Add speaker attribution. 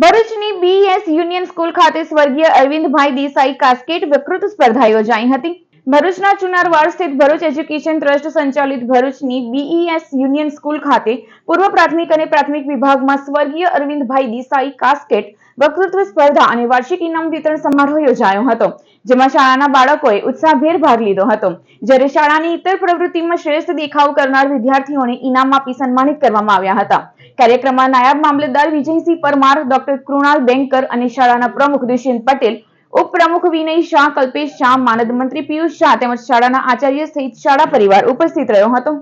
Speaker 1: ભરૂચની BS union school ખાતે સ્વર્ગીય Arvindbhai Desai casket વક્તૃત્વ સ્પર્ધા યોજાઈ હતી. ભરૂચના ચુનારવાડ સ્થિત ભરૂચ એજ્યુકેશન ટ્રસ્ટ સંચાલિત ભરૂચની બીઈએસ યુનિયન સ્કૂલ ખાતે પૂર્વ પ્રાથમિક અને પ્રાથમિક વિભાગમાં સ્વર્ગીય અરવિંદભાઈ દેસાઈ કાસ્કેટ વક્તૃત્વ સ્પર્ધા અને વાર્ષિક ઇનામ વિતરણ સમારોહ યોજાયો હતો, જેમાં શાળાના બાળકોએ ઉત્સાહભેર ભાગ લીધો હતો. જ્યારે શાળાની ઇતર પ્રવૃત્તિમાં શ્રેષ્ઠ દેખાવ કરનાર વિદ્યાર્થીઓને ઇનામ આપી સન્માનિત કરવામાં આવ્યા હતા. કાર્યક્રમમાં નાયબ મામલતદાર વિજયસિંહ પરમાર, ડોક્ટર કૃણાલ બેંકર અને શાળાના પ્રમુખ દુષ્યંત પટેલ, ઉપપ્રમુખ વિનય શાહ, કલ્પેશ શાહ, માનદ મંત્રી પિયુષ શાહ તેમજ શાળાના આચાર્ય સહિત શાળા પરિવાર ઉપસ્થિત રહ્યો હતો.